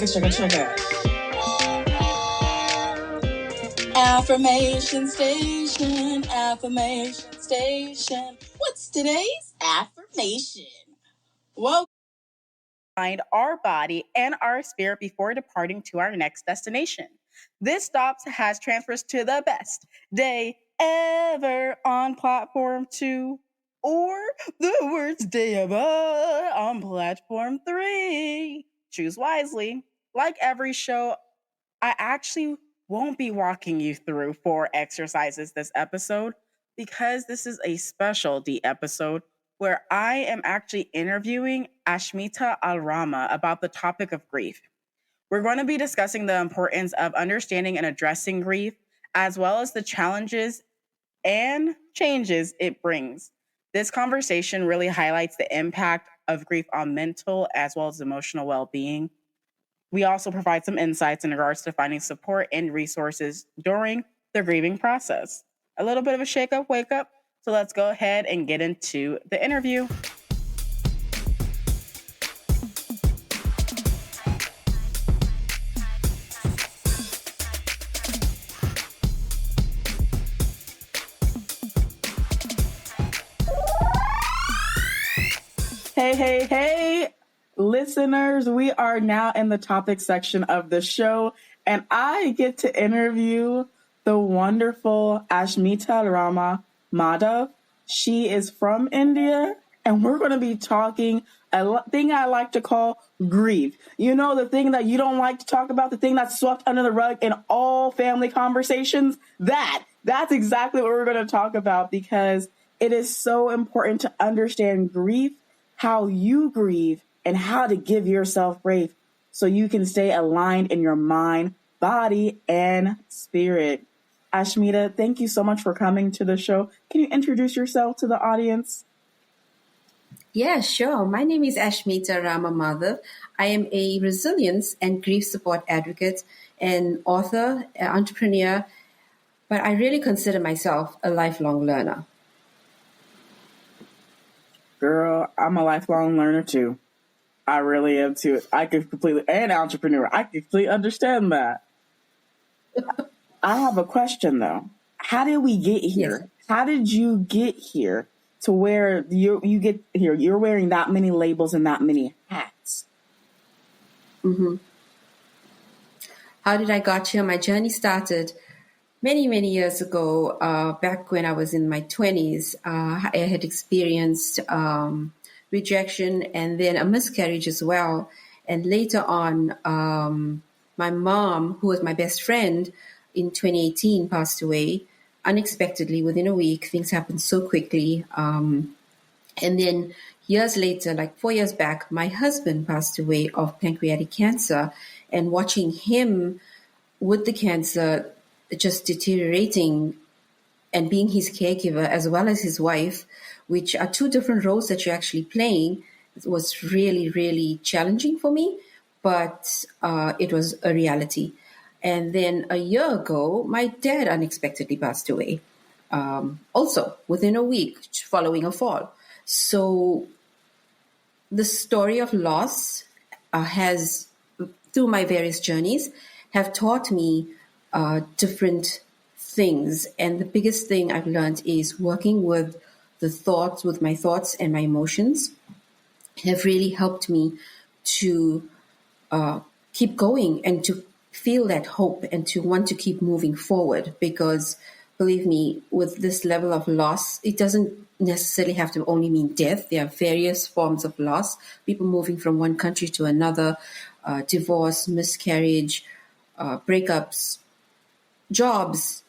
Chugga. Affirmation station, affirmation station. What's today's affirmation? Well, mind, our body, and our spirit before departing to our next destination. This stop has transfers to the best day ever on platform 2, or the worst day ever on platform 3. Choose wisely. Like every show, I actually won't be walking you through 4 exercises this episode because this is a specialty episode where I am actually interviewing Ashmeeta Al-Rama about the topic of grief. We're going to be discussing the importance of understanding and addressing grief, as well as the challenges and changes it brings. This conversation really highlights the impact of grief on mental as well as emotional well-being. We also provide some insights in regards to finding support and resources during the grieving process. A little bit of a shake up, wake up. So let's go ahead and get into the interview. Hey, listeners, we are now in the topic section of the show, and I get to interview the wonderful Ashmeeta Al-Rama Madhav. She is from India, and we're going to be talking a thing I like to call grief. You know, the thing that you don't like to talk about, the thing that's swept under the rug in all family conversations. That's exactly what we're going to talk about, because it is so important to understand grief, how you grieve, and how to give yourself grace so you can stay aligned in your mind, body, and spirit. Ashmeeta, thank you so much for coming to the show. Can you introduce yourself to the audience? Yeah, sure. My name is Ashmeeta Rama Madhav. I am a resilience and grief support advocate and author, entrepreneur, but I really consider myself a lifelong learner. Girl, I'm a lifelong learner too. I really am too. I could completely, and entrepreneur. I completely understand that. I have a question though. How did we get here? Yes. How did you get here to where you get here? You're wearing that many labels and that many hats. Mm-hmm. How did I got here? My journey started many, many years ago, back when I was in my 20s. I had experienced rejection and then a miscarriage as well. And later on, my mom, who was my best friend in 2018, passed away unexpectedly within a week. Things happened so quickly. And then years later, like 4 years back, my husband passed away of pancreatic cancer. And watching him with the cancer just deteriorating and being his caregiver as well as his wife, which are 2 different roles that you're actually playing, was really, really challenging for me, but it was a reality. And then a year ago, my dad unexpectedly passed away, also within a week following a fall. So the story of loss has, through my various journeys, have taught me different things. And the biggest thing I've learned is working with my thoughts and my emotions have really helped me to keep going and to feel that hope and to want to keep moving forward. Because believe me, with this level of loss, it doesn't necessarily have to only mean death. There are various forms of loss, people moving from one country to another, divorce, miscarriage, breakups, jobs,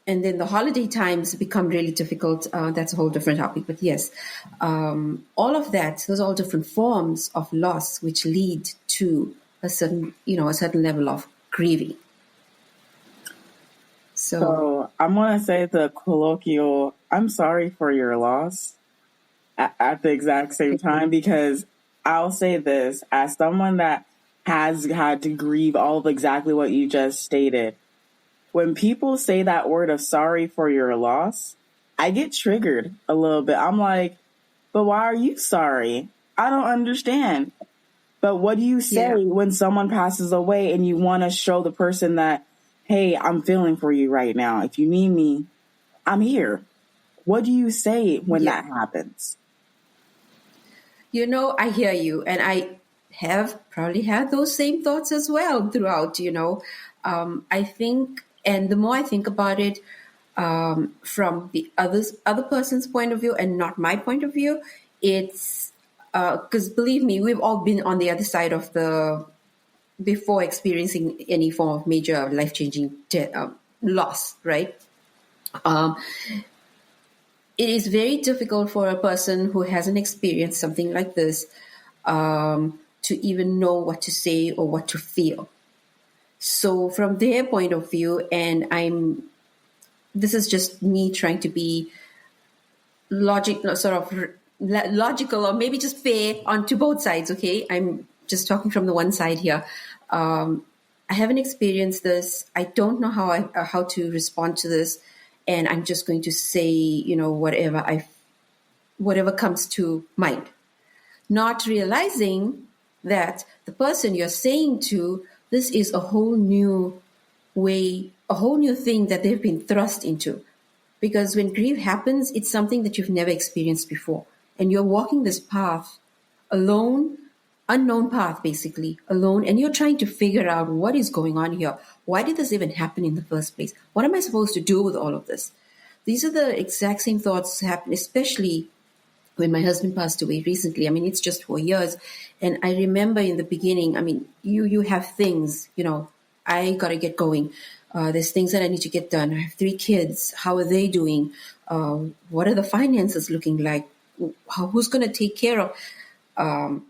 and then the holiday times become really difficult. That's a whole different topic. But yes, all of that, those are all different forms of loss which lead to a certain level of grieving. So I'm going to say the colloquial, I'm sorry for your loss at the exact same time, because I'll say this as someone that has had to grieve all of exactly what you just stated. When people say that word of sorry for your loss, I get triggered a little bit. I'm like, but why are you sorry? I don't understand. But what do you say when someone passes away and you want to show the person that, hey, I'm feeling for you right now. If you need me, I'm here. What do you say when that happens? I hear you. And I have probably had those same thoughts as well throughout, I think, and the more I think about it, from the other person's point of view and not my point of view, it's because believe me, we've all been on the other side of before experiencing any form of major life-changing loss, right? It is very difficult for a person who hasn't experienced something like this to even know what to say or what to feel. So from their point of view, and this is just me trying to be logical or maybe just fair onto both sides. Okay, I'm just talking from the one side here. I haven't experienced this. I don't know how to respond to this, and I'm just going to say, whatever comes to mind, not realizing that the person you're saying to, this is a whole new way, a whole new thing that they've been thrust into. Because when grief happens, it's something that you've never experienced before. And you're walking this path alone, unknown path, basically, alone. And you're trying to figure out what is going on here. Why did this even happen in the first place? What am I supposed to do with all of this? These are the exact same thoughts happen, especially when my husband passed away recently. I mean, it's just 4 years. And I remember in the beginning, I mean, you have things, I got to get going. There's things that I need to get done. I have 3 kids. How are they doing? What are the finances looking like? Who's going to take care of? Oh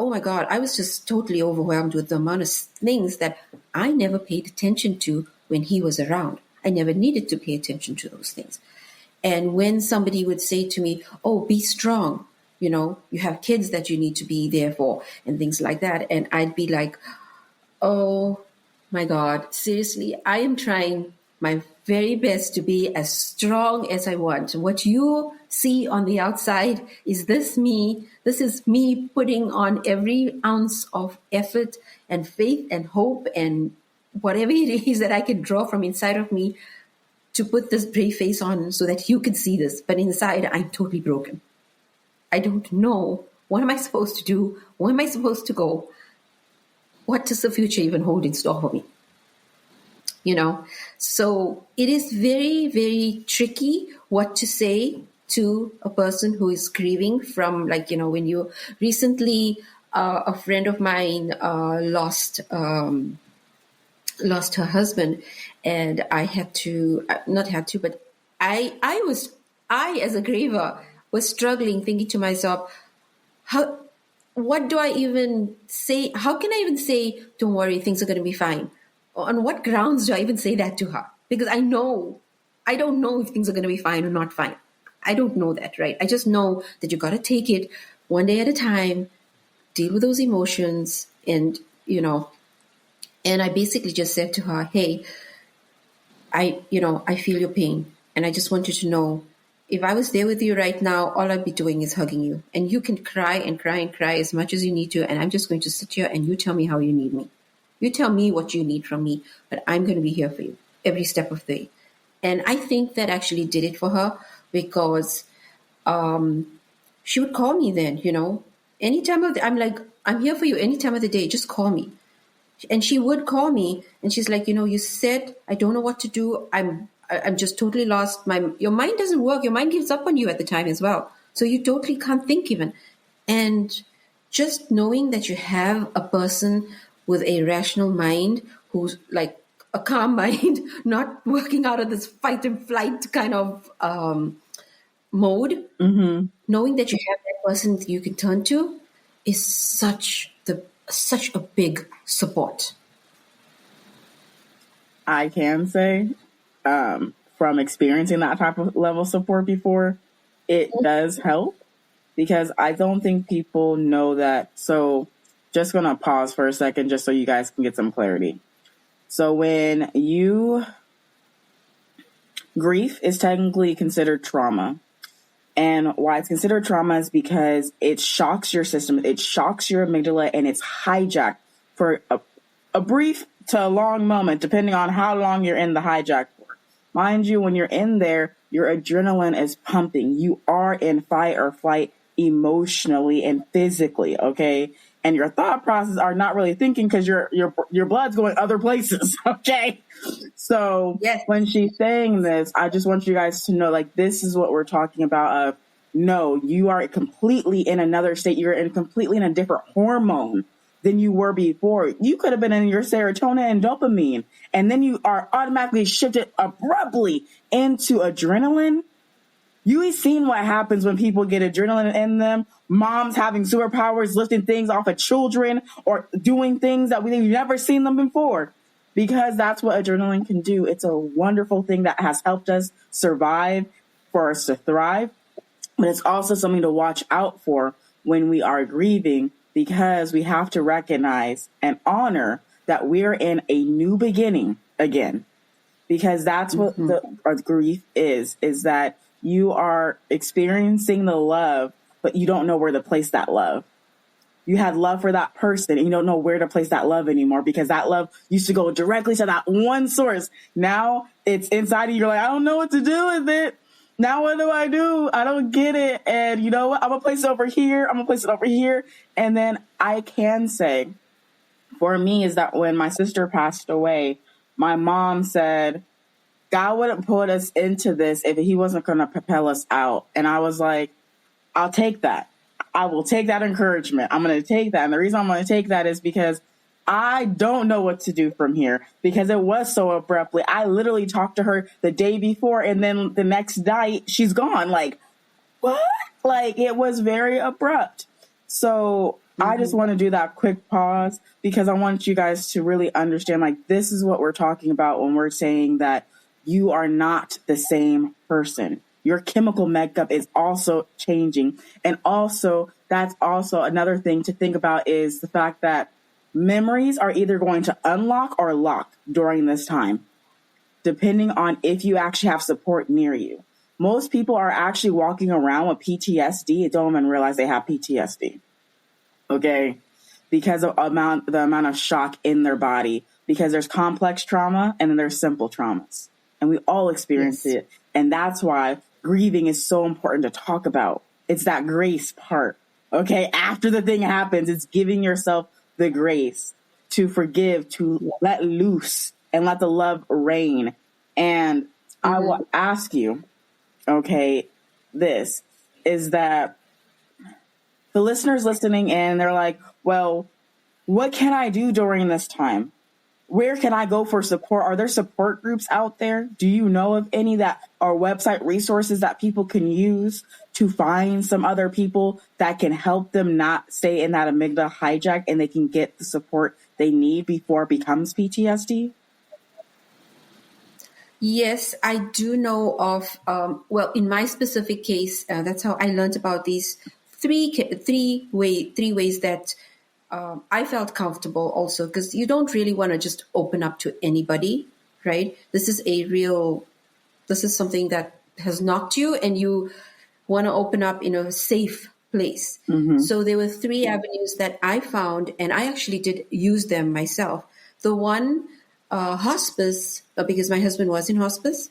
my God, I was just totally overwhelmed with the amount of things that I never paid attention to when he was around. I never needed to pay attention to those things. And when somebody would say to me, oh, be strong, you have kids that you need to be there for and things like that. And I'd be like, oh my God, seriously, I am trying my very best to be as strong as I want. What you see on the outside is this is me putting on every ounce of effort and faith and hope and whatever it is that I can draw from inside of me to put this brave face on so that you can see this. But inside, I'm totally broken. I don't know. What am I supposed to do? Where am I supposed to go? What does the future even hold in store for me? So it is very, very tricky what to say to a person who is grieving from, when you recently, a friend of mine lost her husband, and I as a griever was struggling, thinking to myself, what do I even say? How can I even say, don't worry, things are going to be fine? On what grounds do I even say that to her? Because I don't know if things are going to be fine or not fine. I don't know that, right? I just know that you got to take it one day at a time, deal with those emotions, and, and I basically just said to her, hey, I feel your pain. And I just want you to know, if I was there with you right now, all I'd be doing is hugging you. And you can cry and cry and cry as much as you need to. And I'm just going to sit here and you tell me how you need me. You tell me what you need from me, but I'm going to be here for you every step of the way. And I think that actually did it for her, because she would call me then, anytime I'm like, I'm here for you any time of the day, just call me. And she would call me and she's like, you said, I don't know what to do. I'm just totally lost. Your mind doesn't work. Your mind gives up on you at the time as well. So you totally can't think even. And just knowing that you have a person with a rational mind who's like a calm mind, not working out of this fight and flight kind of mode, knowing that you have that person that you can turn to is such a big support. I can say, from experiencing that type of level of support before, it does help, because I don't think people know that. So just going to pause for a second just so you guys can get some clarity. So when grief is technically considered trauma, And why it's considered trauma is because it shocks your system, it shocks your amygdala, and it's hijacked for a brief to a long moment, depending on how long you're in the hijack for. Mind you, when you're in there, your adrenaline is pumping. You are in fight or flight emotionally and physically, okay? And your thought processes are not really thinking because your blood's going other places, okay? So Yes. when she's saying this, I just want you guys to know, like, this is what we're talking about. No, you are completely in another state. You're completely in a different hormone than you were before. You could have been in your serotonin and dopamine, and then you are automatically shifted abruptly into adrenaline. You've seen what happens when people get adrenaline in them. Moms having superpowers, lifting things off of children, or doing things that we've never seen them before. Because that's what adrenaline can do. It's a wonderful thing that has helped us survive, for us to thrive. But it's also something to watch out for when we are grieving, because we have to recognize and honor that we're in a new beginning again. Because that's what the grief is that you are experiencing the love, but you don't know where to place that love. You had love for that person and you don't know where to place that love anymore, because that love used to go directly to that one source. Now it's inside of you. You're like, I don't know what to do with it. Now what do? I don't get it. And you know what? I'm going to place it over here. I'm going to place it over here. And then I can say, for me, is that when my sister passed away, my mom said, God wouldn't put us into this if he wasn't going to propel us out. And I was like, I'll take that. I will take that encouragement. I'm going to take that. And the reason I'm going to take that is because I don't know what to do from here, because it was so abruptly. I literally talked to her the day before, and then the next night she's gone. Like, what? Like, it was very abrupt. So I just want to do that quick pause, because I want you guys to really understand, like, this is what we're talking about when we're saying that you are not the same person. Your chemical makeup is also changing. And also, that's also another thing to think about, is the fact that memories are either going to unlock or lock during this time, depending on if you actually have support near you. Most people are actually walking around with PTSD and don't even realize they have PTSD. Okay? Because of the amount of shock in their body. Because there's complex trauma and then there's simple traumas. And we all experience it. And that's why grieving is so important to talk about. It's that grace part. Okay? After the thing happens, it's giving yourself the grace to forgive, to let loose, and let the love reign. And I will ask you, okay, this is that the listeners listening in, they're like, well, what can I do during this time? Where can I go for support? Are there support groups out there? Do you know of any that are website resources that people can use to find some other people that can help them not stay in that amygdala hijack, and they can get the support they need before it becomes PTSD? Yes, I do know of, well, in my specific case, that's how I learned about these three ways that I felt comfortable also, because you don't really want to just open up to anybody, right? This is something that has knocked you, and you want to open up in a safe place. So there were three avenues that I found, and I actually did use them myself. The one, hospice, because my husband was in hospice,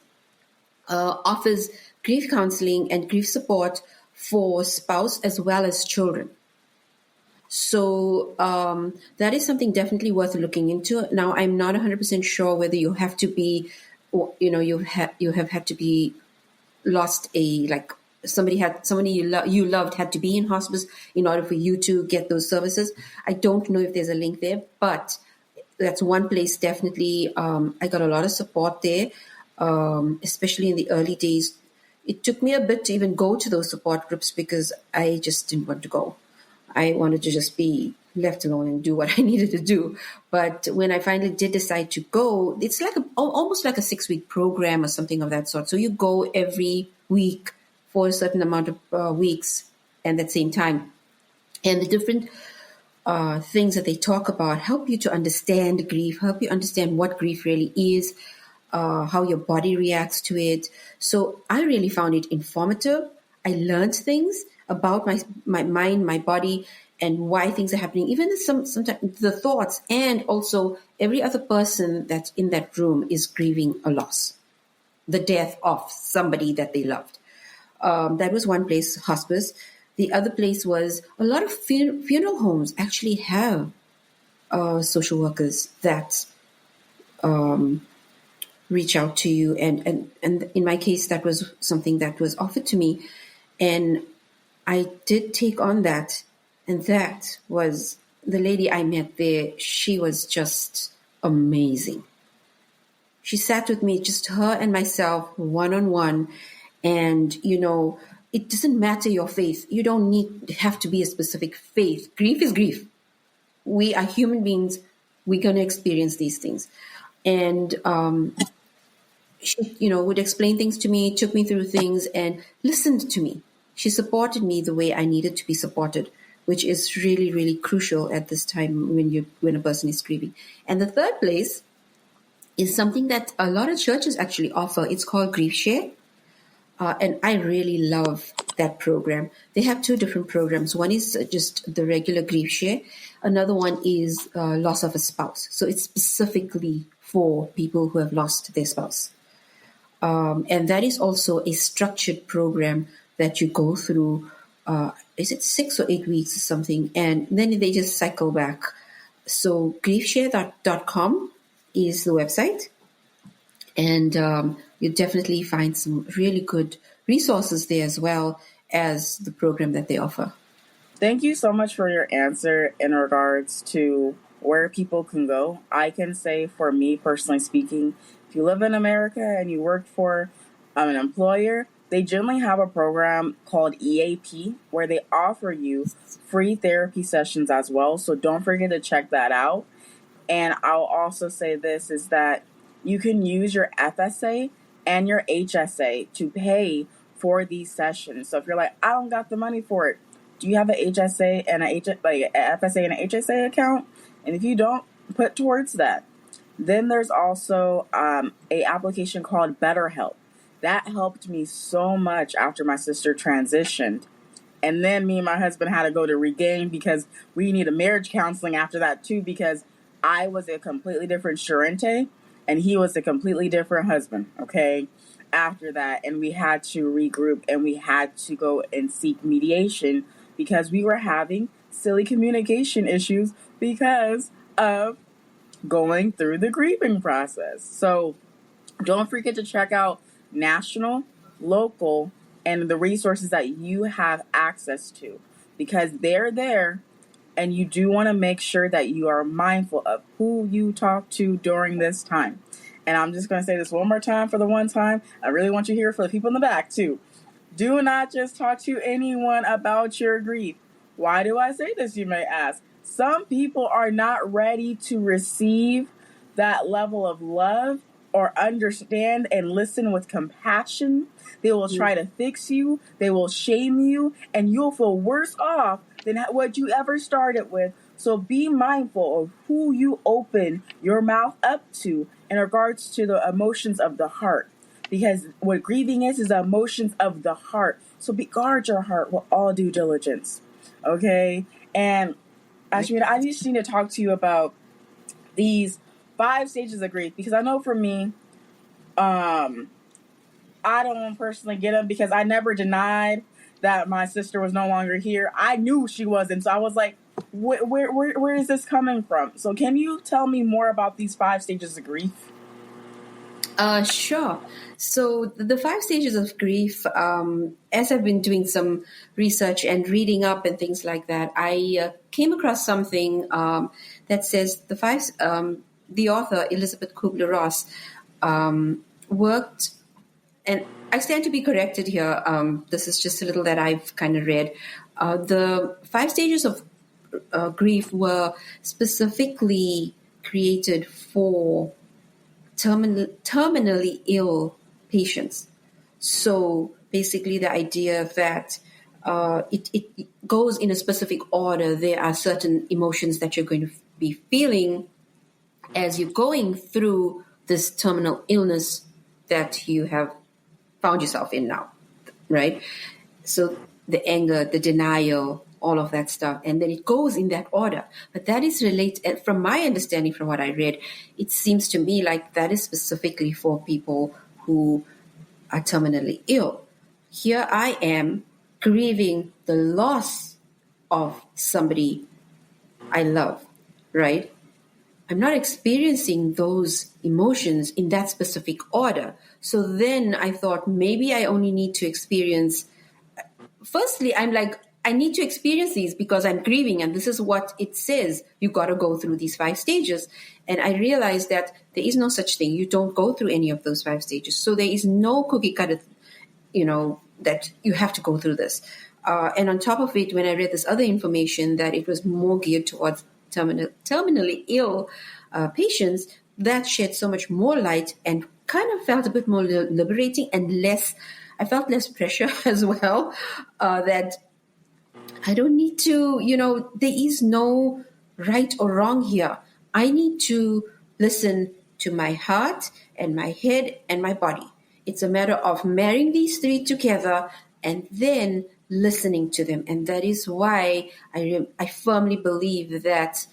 offers grief counseling and grief support for spouse as well as children. So that is something definitely worth looking into. Now, I'm not 100% sure whether you have to be, you have had to be lost somebody you loved had to be in hospice in order for you to get those services. I don't know if there's a link there, but that's one place definitely. I got a lot of support there, especially in the early days. It took me a bit to even go to those support groups because I just didn't want to go. I wanted to just be left alone and do what I needed to do. But when I finally did decide to go, it's like almost like a 6-week program or something of that sort. So you go every week for a certain amount of weeks and at the same time. And the different things that they talk about help you to understand grief, help you understand what grief really is, how your body reacts to it. So I really found it informative. I learned things about my mind, my body, and why things are happening. Even sometimes the thoughts, and also every other person that's in that room is grieving a loss, the death of somebody that they loved. That was one place, hospice. The other place was a lot of funeral homes actually have social workers that reach out to you. And in my case, that was something that was offered to me. And I did take on that. And that was the lady I met there. She was just amazing. She sat with me, just her and myself, one on one. And, it doesn't matter your faith. You don't have to be a specific faith. Grief is grief. We are human beings. We're going to experience these things. And she, would explain things to me, took me through things, and listened to me. She supported me the way I needed to be supported, which is really, really crucial at this time when a person is grieving. And the third place is something that a lot of churches actually offer. It's called Grief Share. And I really love that program. They have two different programs. One is just the regular Grief Share. Another one is loss of a spouse. So it's specifically for people who have lost their spouse. And that is also a structured program that you go through. Is it 6 or 8 weeks or something? And then they just cycle back. So griefshare.com is the website. And you definitely find some really good resources there, as well as the program that they offer. Thank you so much for your answer in regards to where people can go. I can say, for me personally speaking, if you live in America and you work for an employer, they generally have a program called EAP where they offer you free therapy sessions as well. So don't forget to check that out. And I'll also say this is that you can use your FSA and your HSA to pay for these sessions. So if you're like, I don't got the money for it, do you have an HSA and a FSA and an HSA account? And if you don't, put towards that. Then there's also a application called BetterHelp. That helped me so much after my sister transitioned. And then me and my husband had to go to Regain because we needed marriage counseling after that too, because I was a completely different Charente and he was a completely different husband, okay, after that. And we had to regroup and we had to go and seek mediation because we were having silly communication issues because of going through the grieving process. So don't forget to check out national, local, and the resources that you have access to, because they're there. And you do want to make sure that you are mindful of who you talk to during this time. And I'm just going to say this one more time for the one time. I really want you to hear for the people in the back too. Do not just talk to anyone about your grief. Why do I say this, you may ask? Some people are not ready to receive that level of love or understand and listen with compassion. They will try to fix you. They will shame you, and you'll feel worse off than what you ever started with. So be mindful of who you open your mouth up to in regards to the emotions of the heart. Because what grieving is the emotions of the heart. So guard your heart with all due diligence. Okay? And Ashmeeta, I just need to talk to you about these 5 stages of grief, because I know for me, I don't personally get them because I never denied that my sister was no longer here. I knew she wasn't, so I was like, where is this coming from? So can you tell me more about these 5 stages of grief? Sure. So the 5 stages of grief, as I've been doing some research and reading up and things like that, I came across something that says the author, Elizabeth Kubler-Ross, worked, and I stand to be corrected here. This is just a little that I've kind of read. The 5 stages of grief were specifically created for terminally ill patients. So basically the idea that it goes in a specific order. There are certain emotions that you're going to be feeling as you're going through this terminal illness that you have found yourself in now, right? So the anger, the denial, all of that stuff. And then it goes in that order. But that is related, from my understanding, from what I read, it seems to me like that is specifically for people who are terminally ill. Here I am grieving the loss of somebody I love, right? I'm not experiencing those emotions in that specific order. So then I thought maybe I only need to experience. Firstly, I'm like, I need to experience these because I'm grieving, and this is what it says. You got to go through these 5 stages. And I realized that there is no such thing. You don't go through any of those 5 stages. So there is no cookie cutter, that you have to go through this. And on top of it, when I read this other information that it was more geared towards terminally ill patients, that shed so much more light and kind of felt a bit more liberating and I felt less pressure as well, that I don't need to, there is no right or wrong here. I need to listen to my heart and my head and my body. It's a matter of marrying these 3 together and then listening to them. And that is why I firmly believe that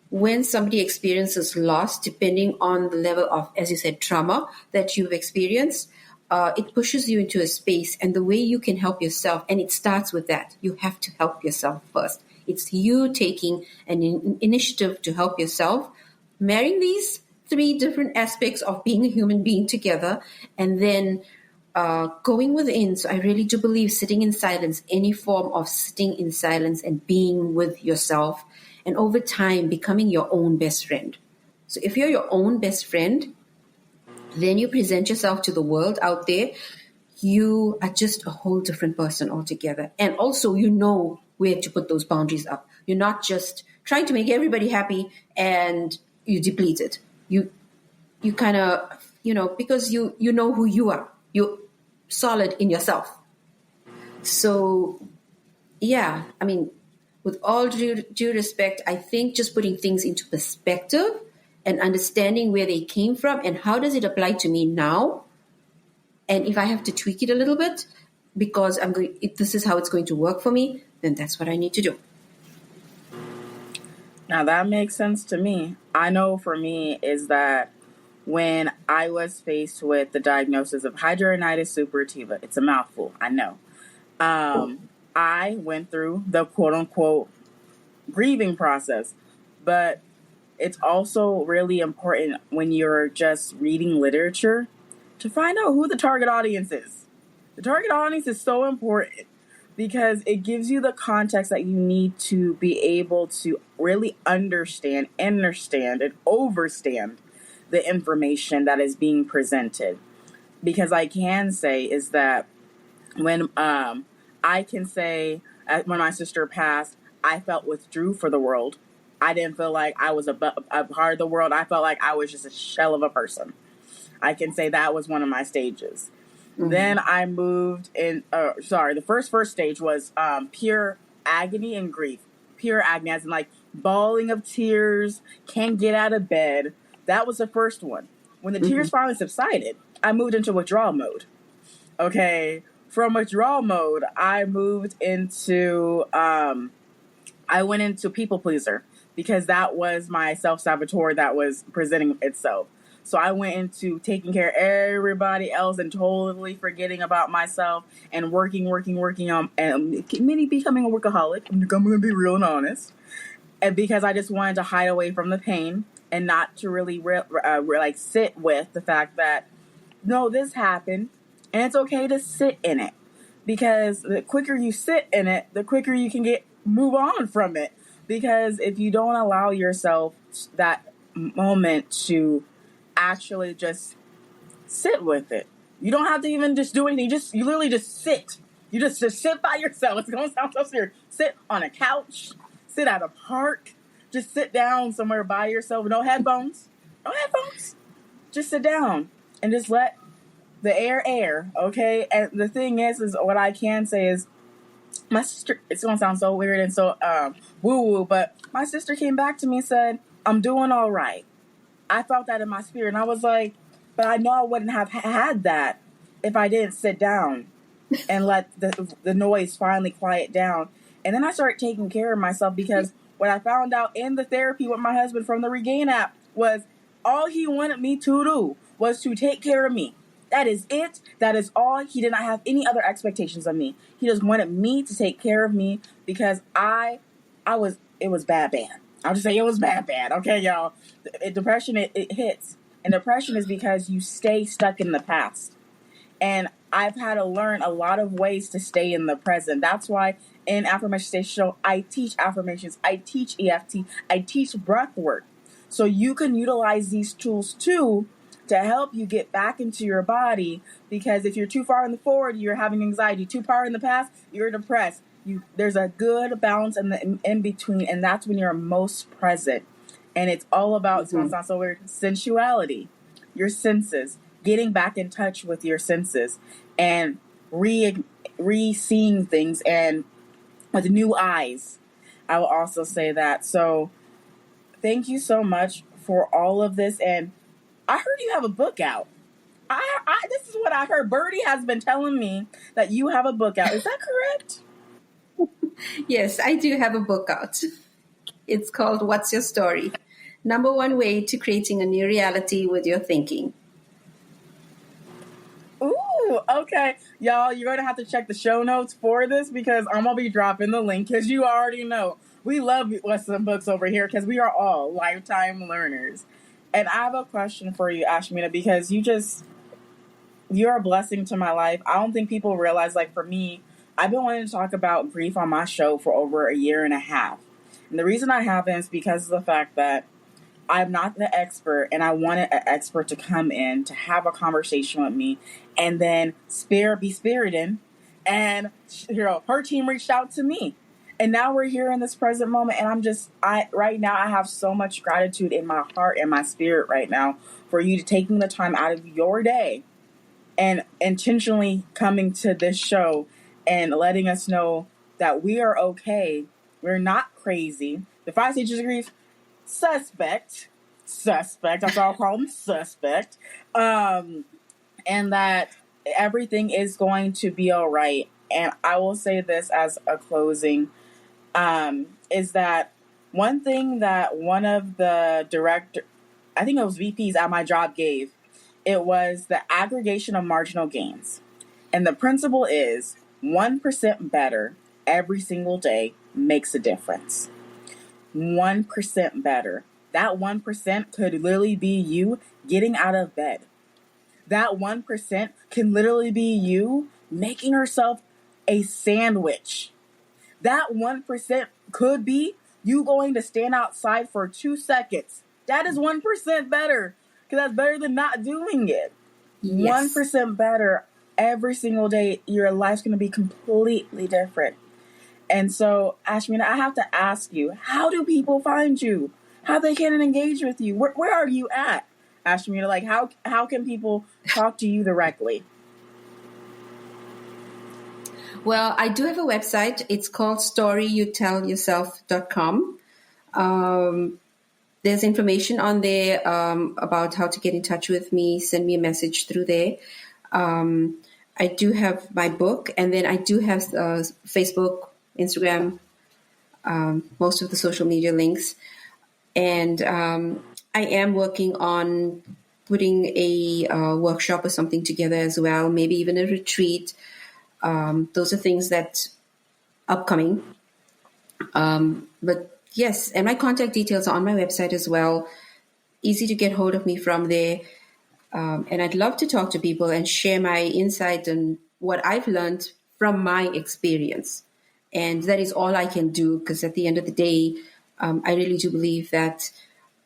when somebody experiences loss, depending on the level of, as you said, trauma that you've experienced, it pushes you into a space, and the way you can help yourself, and it starts with that. You have to help yourself first. It's you taking an initiative to help yourself, marrying these 3 different aspects of being a human being together, and then going within. So I really do believe sitting in silence, any form of sitting in silence and being with yourself, and over time becoming your own best friend. So if you're your own best friend, then you present yourself to the world out there, you are just a whole different person altogether. And also, where to put those boundaries up. You're not just trying to make everybody happy and you deplete it. You kind of, because you know who you are. You're solid in yourself. So, yeah, I mean, with all due respect, I think just putting things into perspective and understanding where they came from and how does it apply to me now, and if I have to tweak it a little bit because if this is how it's going to work for me, then that's what I need to do. Now that makes sense to me. I know for me is that when I was faced with the diagnosis of hidradenitis suppurativa, it's a mouthful, I know. I went through the quote unquote grieving process, but it's also really important when you're just reading literature to find out who the target audience is. The target audience is so important because it gives you the context that you need to be able to really understand, and overstand the information that is being presented. Because I can say is that when when my sister passed, I felt withdrew for the world. I didn't feel like I was a part of the world. I felt like I was just a shell of a person. I can say that was one of my stages. Mm-hmm. Then I moved in, the first stage was pure agony and grief. Pure agony, as in like bawling of tears, can't get out of bed. That was the first one. When the tears finally subsided, I moved into withdrawal mode. Okay. From withdrawal mode, I moved into, I went into people pleaser because that was my self-saboteur that was presenting itself. So I went into taking care of everybody else and totally forgetting about myself and working on and becoming a workaholic. I'm going to be real and honest. And because I just wanted to hide away from the pain and not to really like sit with the fact that, no, this happened and it's okay to sit in it. Because the quicker you sit in it, the quicker you can move on from it. Because if you don't allow yourself that moment to actually just sit with it, you don't have to even just do anything. You literally just sit. You just sit by yourself. It's going to sound so serious. Sit on a couch, sit at a park, just sit down somewhere by yourself. No headphones. Just sit down and just let the air, okay? And the thing is what I can say is my sister, it's going to sound so weird and so woo-woo, but my sister came back to me and said, I'm doing all right. I felt that in my spirit. And I was like, but I know I wouldn't have had that if I didn't sit down. and let the noise finally quiet down. And then I started taking care of myself, because what I found out in the therapy with my husband from the Regain app was all he wanted me to do was to take care of me. That is it. That is all. He did not have any other expectations of me. He just wanted me to take care of me, because it was bad. I'll just say it was bad. Okay, y'all. Depression, it hits. And depression is because you stay stuck in the past. And I've had to learn a lot of ways to stay in the present. That's why in Affirmation Station Show, I teach affirmations, I teach EFT, I teach breath work. So you can utilize these tools too to help you get back into your body, because if you're too far in the forward, you're having anxiety. Too far in the past, you're depressed. There's a good balance in between, and that's when you're most present. And it's all about, it's not so weird, sensuality, your senses, getting back in touch with your senses, and re-seeing things and with new eyes. I will also say that. So thank you so much for all of this. And I heard you have a book out. This is what I heard. Birdie has been telling me that you have a book out. Is that correct? Yes, I do have a book out. It's called What's Your Story? #1 Way to Creating a New Reality with Your Thinking. Ooh, okay. Y'all, you're going to have to check the show notes for this, because I'm going to be dropping the link, because you already know we love some books over here, because we are all lifetime learners. And I have a question for you, Ashmeeta, because you're a blessing to my life. I don't think people realize, like for me, I've been wanting to talk about grief on my show for over a year and a half. And the reason I haven't is because of the fact that I'm not the expert, and I wanted an expert to come in to have a conversation with me, and then be spirited. And her team reached out to me, and now we're here in this present moment. And right now I have so much gratitude in my heart and my spirit right now for you taking the time out of your day and intentionally coming to this show and letting us know that we are okay. We're not crazy. The 5 stages of grief, suspect. That's what I'll call them, suspect. And that everything is going to be all right. And I will say this as a closing, is that one thing that one of the I think it was VPs at my job gave, it was the aggregation of marginal gains. And the principle is 1% better every single day makes a difference. 1% better. That 1% could literally be you getting out of bed. That 1% can literally be you making yourself a sandwich. That 1% could be you going to stand outside for 2 seconds. That is 1% better, because that's better than not doing it. Yes. 1% better every single day. Your life's going to be completely different. And so, Ashmeeta, I have to ask you, how do people find you? How they can engage with you? Where are you at, Ashmeeta? Like, how can people talk to you directly? Well, I do have a website. It's called storyyoutellyouself.com. There's information on there about how to get in touch with me. Send me a message through there. I do have my book, and then I do have Facebook, Instagram, most of the social media links. And I am working on putting a workshop or something together as well, maybe even a retreat. Those are things that upcoming. But yes, and my contact details are on my website as well. Easy to get hold of me from there. And I'd love to talk to people and share my insight and what I've learned from my experience. And that is all I can do, because at the end of the day, I really do believe that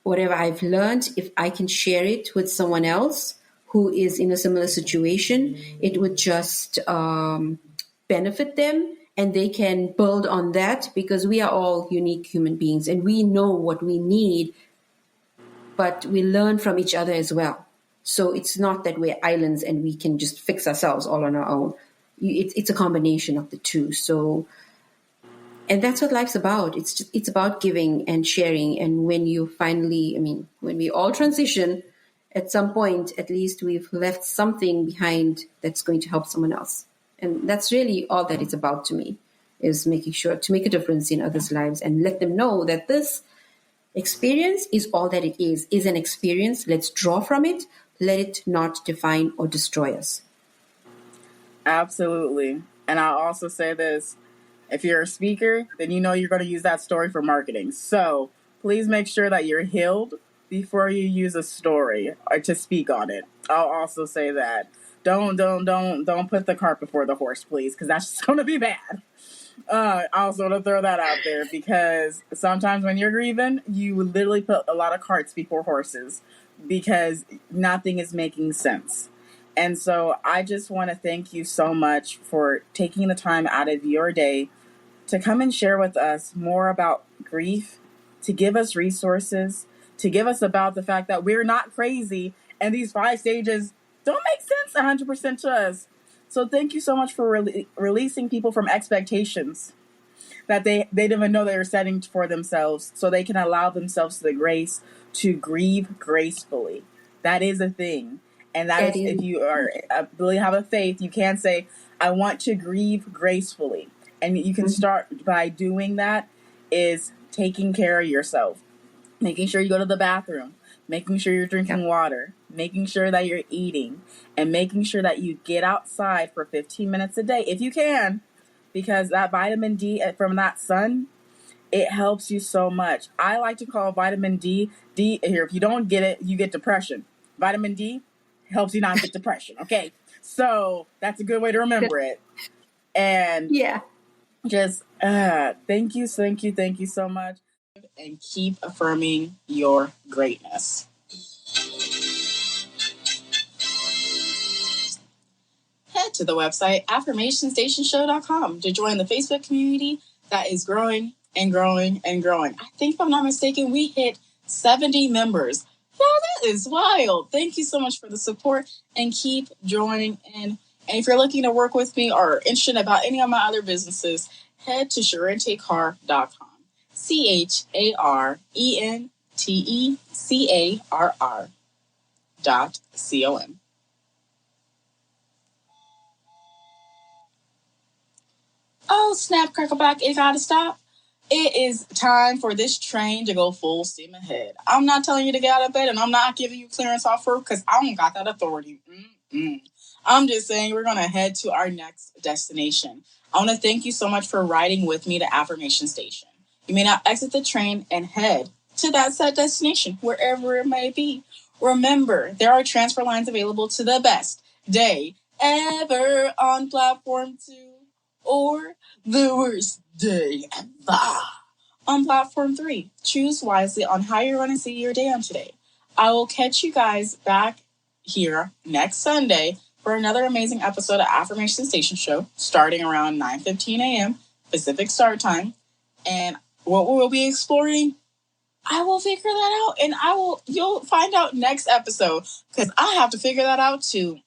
whatever I've learned, if I can share it with someone else who is in a similar situation, it would just benefit them, and they can build on that, because we are all unique human beings and we know what we need, but we learn from each other as well. So it's not that we're islands and we can just fix ourselves all on our own. It's a combination of the two. So, and that's what life's about. It's about giving and sharing. And when when we all transition, at some point, at least we've left something behind that's going to help someone else. And that's really all that it's about to me, is making sure to make a difference in others' lives and let them know that this experience is all that it is an experience. Let's draw from it. Let it not define or destroy us. Absolutely. And I'll also say this. If you're a speaker, then you know you're going to use that story for marketing. So please make sure that you're healed before you use a story or to speak on it. I'll also say that. Don't put the cart before the horse, please, because that's just going to be bad. Also to throw that out there, because sometimes when you're grieving, you literally put a lot of carts before horses because nothing is making sense. And so I just want to thank you so much for taking the time out of your day to come and share with us more about grief, to give us resources, to give us about the fact that we're not crazy and these 5 stages don't make sense 100% to us. So thank you so much for releasing people from expectations that they didn't even know they were setting for themselves, so they can allow themselves the grace to grieve gracefully. That is a thing. And that is, if you are really have a faith, you can say, I want to grieve gracefully. And you can start by doing that, is taking care of yourself, making sure you go to the bathroom, making sure you're drinking water, making sure that you're eating, and making sure that you get outside for 15 minutes a day if you can, because that vitamin D from that sun, it helps you so much. I like to call vitamin D here. If you don't get it, you get depression. Vitamin D helps you not get depression. Okay. So that's a good way to remember it. And just thank you so much. And keep affirming your greatness. Head to the website affirmationstationshow.com to join the Facebook community that is growing and growing and growing. I think, if I'm not mistaken, we hit 70 members. Wow, that is wild. Thank you so much for the support, and keep joining in. And if you're looking to work with me or interested about any of my other businesses, head to CharenteCarr.com. CharenteCarr.com. Oh, snap, crackle back, it gotta stop. It is time for this train to go full steam ahead. I'm not telling you to get out of bed, and I'm not giving you clearance offer because I don't got that authority. I'm just saying we're going to head to our next destination. I want to thank you so much for riding with me to Affirmation Station. You may now exit the train and head to that set destination, wherever it may be. Remember, there are transfer lines available to the best day ever on platform 2, or the worst day ever on platform 3. Choose wisely on how you're going to see your day on today. I will catch you guys back here next Sunday for another amazing episode of Affirmation Station Show, starting around 9:15 a.m. Pacific Start Time. And what we'll be exploring, I will figure that out, and you'll find out next episode, because I have to figure that out too.